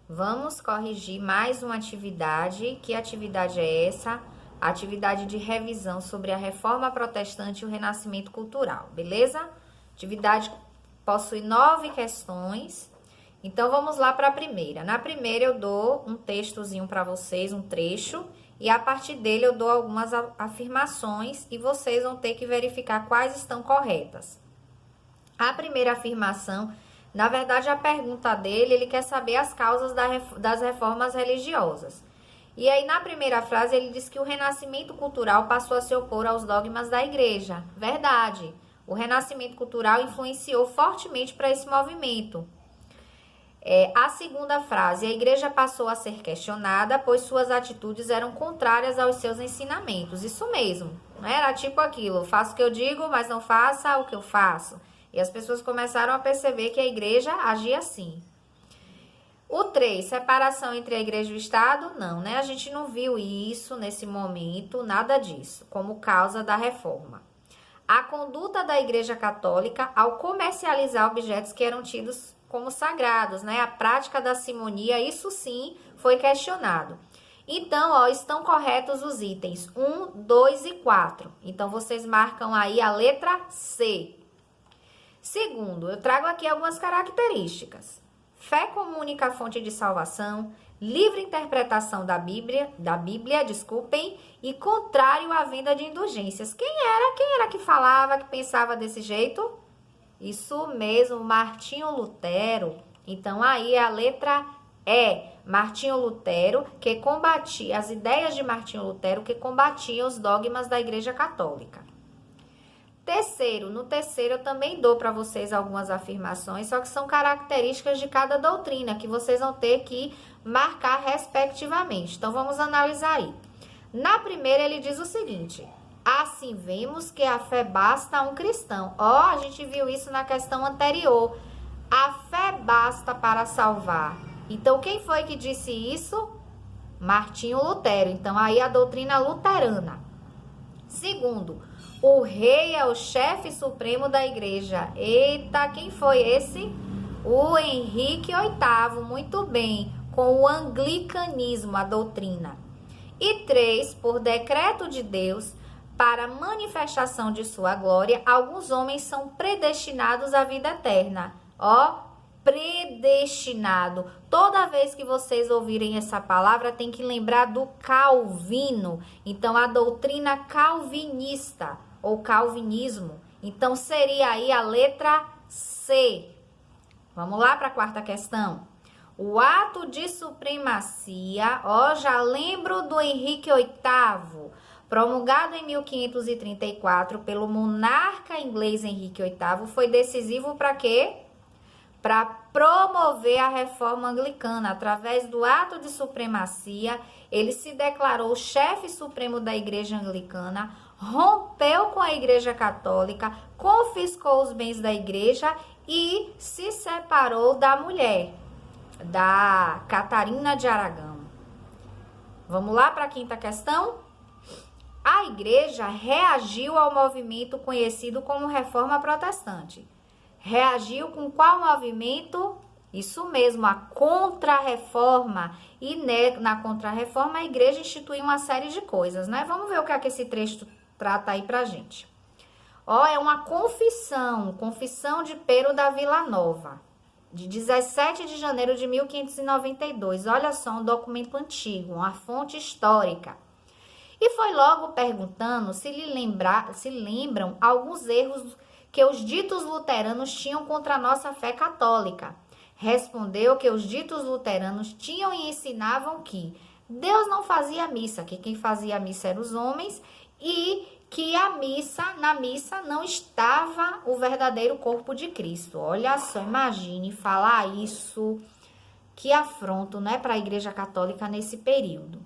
Vamos corrigir mais uma atividade. Que atividade é essa? A atividade de revisão sobre a Reforma Protestante e o Renascimento Cultural, beleza? Atividade possui 9 questões. Então, vamos lá para a primeira. Na primeira, eu dou um textozinho para vocês, um trecho, e a partir dele eu dou algumas afirmações e vocês vão ter que verificar quais estão corretas. A primeira afirmação, na verdade, a pergunta dele, ele quer saber as causas das reformas religiosas. E aí, na primeira frase, ele diz que o renascimento cultural passou a se opor aos dogmas da igreja. Verdade. O renascimento cultural influenciou fortemente para esse movimento. A segunda frase, a igreja passou a ser questionada, pois suas atitudes eram contrárias aos seus ensinamentos. Isso mesmo, né? Era tipo aquilo, faço o que eu digo, mas não faça o que eu faço. E as pessoas começaram a perceber que a igreja agia assim. O 3, separação entre a igreja e o Estado, não, né? A gente não viu isso nesse momento, nada disso, como causa da reforma. A conduta da igreja católica ao comercializar objetos que eram tidos como sagrados, né? A prática da simonia, isso sim foi questionado. Então, estão corretos os itens 1, 2 e 4. Então, vocês marcam aí a letra C. Segundo, eu trago aqui algumas características. Fé como única fonte de salvação, livre interpretação da Bíblia, e contrário à venda de indulgências. Quem era que falava, que pensava desse jeito? Isso mesmo, Martinho Lutero. Então, aí a letra E. Martinho Lutero, que combatia as ideias de Martinho Lutero, que combatia os dogmas da Igreja Católica. Terceiro, no terceiro eu também dou para vocês algumas afirmações, só que são características de cada doutrina, que vocês vão ter que marcar respectivamente. Então, vamos analisar aí. Na primeira, ele diz o seguinte: assim vemos que a fé basta a um cristão. A gente viu isso na questão anterior. A fé basta para salvar. Então, quem foi que disse isso? Martinho Lutero. Então, aí a doutrina luterana. Segundo, o rei é o chefe supremo da igreja. Eita, quem foi esse? O Henrique VIII, muito bem, com o anglicanismo, a doutrina. E 3, por decreto de Deus, para manifestação de sua glória, alguns homens são predestinados à vida eterna. Predestinado. Toda vez que vocês ouvirem essa palavra, tem que lembrar do Calvino. Então, a doutrina calvinista, ou calvinismo. Então, seria aí a letra C. Vamos lá para a quarta questão. O ato de supremacia, já lembro do Henrique VIII, promulgado em 1534 pelo monarca inglês Henrique VIII, foi decisivo para quê? Para promover a reforma anglicana. Através do ato de supremacia, ele se declarou chefe supremo da igreja anglicana, rompeu com a igreja católica, confiscou os bens da igreja e se separou da mulher, da Catarina de Aragão. Vamos lá para a quinta questão? A igreja reagiu ao movimento conhecido como Reforma Protestante. Reagiu com qual movimento? Isso mesmo, a Contra-Reforma. E na Contra-Reforma a igreja instituiu uma série de coisas, né? Vamos ver o que é que esse trecho trata aí pra gente. É uma confissão de Pero da Vila Nova, de 17 de janeiro de 1592. Olha só, um documento antigo, uma fonte histórica. E foi logo perguntando se lembram alguns erros que os ditos luteranos tinham contra a nossa fé católica. Respondeu que os ditos luteranos tinham e ensinavam que Deus não fazia missa, que quem fazia a missa eram os homens, e que na missa não estava o verdadeiro corpo de Cristo. Olha só, imagine falar isso, que afronto, né, para a Igreja Católica nesse período.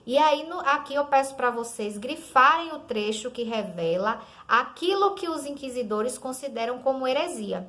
E aí, aqui eu peço para vocês grifarem o trecho que revela aquilo que os inquisidores consideram como heresia.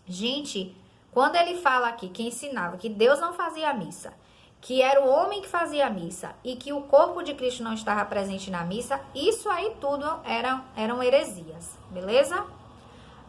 Gente, quando ele fala aqui que ensinava que Deus não fazia a missa, que era o homem que fazia a missa e que o corpo de Cristo não estava presente na missa, isso aí tudo eram heresias, beleza?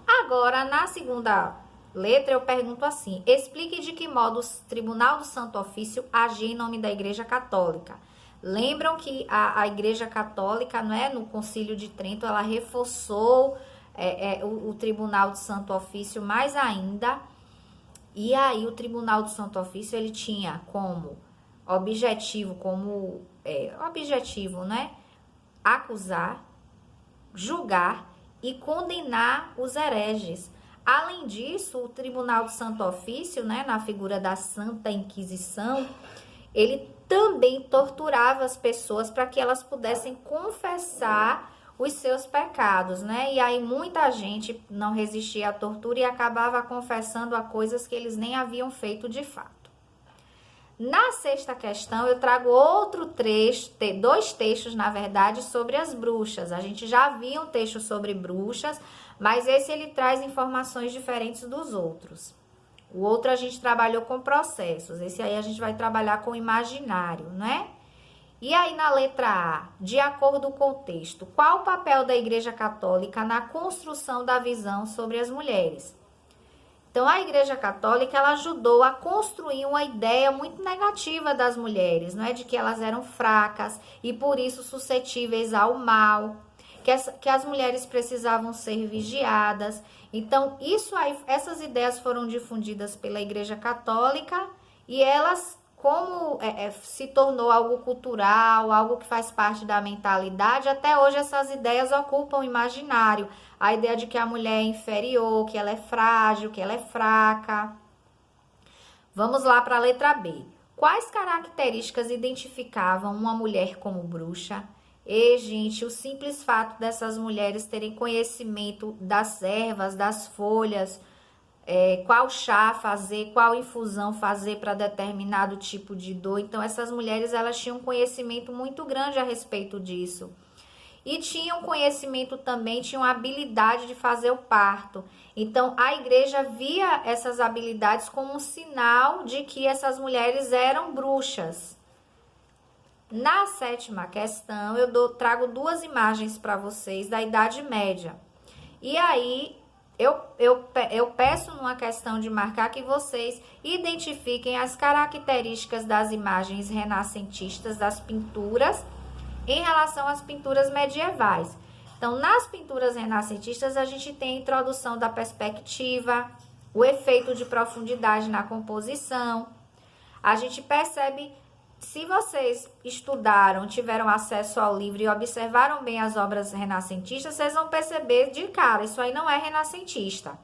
Agora, na segunda letra, eu pergunto assim: explique de que modo o Tribunal do Santo Ofício agia em nome da Igreja Católica. Lembram que a Igreja Católica, não é, no Concílio de Trento, ela reforçou o Tribunal do Santo Ofício mais ainda. E aí o Tribunal do Santo Ofício, ele tinha como objetivo, né, acusar, julgar e condenar os hereges. Além disso, o Tribunal do Santo Ofício, né, na figura da Santa Inquisição, ele também torturava as pessoas para que elas pudessem confessar os seus pecados, né? E aí muita gente não resistia à tortura e acabava confessando a coisas que eles nem haviam feito de fato. Na sexta questão, eu trago outro trecho, dois textos, na verdade, sobre as bruxas. A gente já viu um texto sobre bruxas, mas esse ele traz informações diferentes dos outros. O outro a gente trabalhou com processos, esse aí a gente vai trabalhar com imaginário, né? E aí na letra A, de acordo com o texto, qual o papel da Igreja Católica na construção da visão sobre as mulheres? Então, a Igreja Católica, ela ajudou a construir uma ideia muito negativa das mulheres, não é? De que elas eram fracas e, por isso, suscetíveis ao mal, que as mulheres precisavam ser vigiadas. Então, essas ideias foram difundidas pela Igreja Católica e elas, como se tornou algo cultural, algo que faz parte da mentalidade, até hoje essas ideias ocupam o imaginário. A ideia de que a mulher é inferior, que ela é frágil, que ela é fraca. Vamos lá para a letra B. Quais características identificavam uma mulher como bruxa? E, gente, o simples fato dessas mulheres terem conhecimento das ervas, das folhas, qual chá fazer, qual infusão fazer para determinado tipo de dor. Então, essas mulheres, elas tinham um conhecimento muito grande a respeito disso. E tinham conhecimento também, tinham habilidade de fazer o parto. Então, a igreja via essas habilidades como um sinal de que essas mulheres eram bruxas. Na sétima questão, eu trago duas imagens para vocês da Idade Média. E aí, eu peço numa questão de marcar que vocês identifiquem as características das imagens renascentistas, das pinturas, em relação às pinturas medievais. Então, nas pinturas renascentistas, a gente tem a introdução da perspectiva, o efeito de profundidade na composição. A gente percebe, se vocês estudaram, tiveram acesso ao livro e observaram bem as obras renascentistas, vocês vão perceber de cara, isso aí não é renascentista.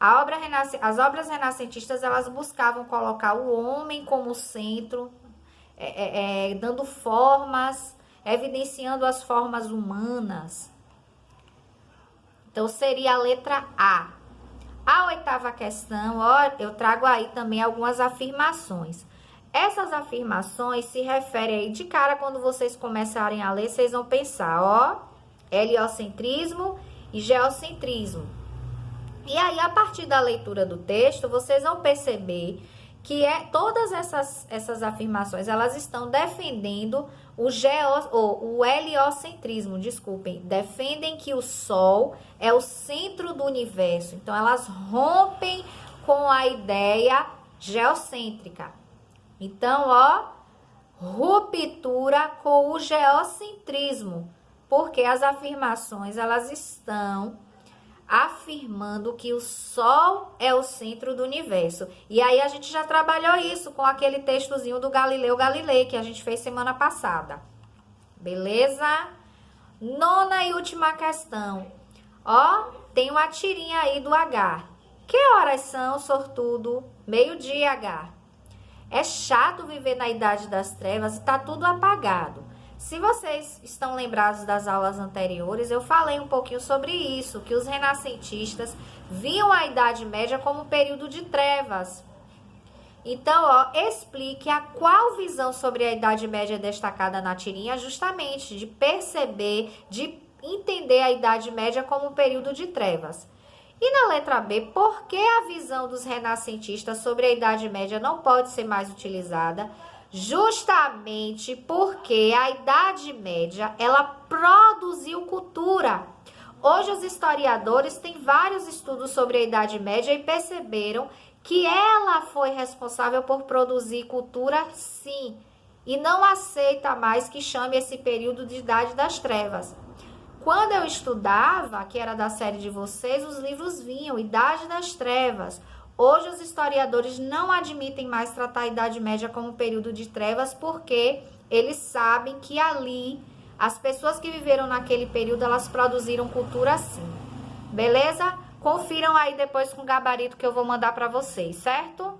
As obras renascentistas, elas buscavam colocar o homem como centro, dando formas, evidenciando as formas humanas. Então, seria a letra A. A oitava questão, eu trago aí também algumas afirmações. Essas afirmações se referem aí de cara, quando vocês começarem a ler, vocês vão pensar, heliocentrismo e geocentrismo. E aí, a partir da leitura do texto, vocês vão perceber que todas essas afirmações, elas estão defendendo o heliocentrismo, defendem que o Sol é o centro do universo. Então, elas rompem com a ideia geocêntrica. Então, ruptura com o geocentrismo, porque as afirmações, elas estão afirmando que o Sol é o centro do universo. E aí a gente já trabalhou isso com aquele textozinho do Galileu Galilei, que a gente fez semana passada. Beleza? Nona e última questão. Tem uma tirinha aí do H. Que horas são, sortudo? Meio-dia, H. É chato viver na idade das trevas e tá tudo apagado. Se vocês estão lembrados das aulas anteriores, eu falei um pouquinho sobre isso, que os renascentistas viam a Idade Média como um período de trevas. Então, explique a qual visão sobre a Idade Média destacada na tirinha, justamente de perceber, de entender a Idade Média como um período de trevas. E na letra B, por que a visão dos renascentistas sobre a Idade Média não pode ser mais utilizada? Justamente porque a Idade Média, ela produziu cultura. Hoje os historiadores têm vários estudos sobre a Idade Média e perceberam que ela foi responsável por produzir cultura, sim, e não aceita mais que chame esse período de Idade das Trevas. Quando eu estudava, que era da série de vocês, os livros vinham Idade das Trevas. Hoje os historiadores não admitem mais tratar a Idade Média como período de trevas, porque eles sabem que ali as pessoas que viveram naquele período, elas produziram cultura sim. Beleza? Confiram aí depois com o gabarito que eu vou mandar para vocês, certo?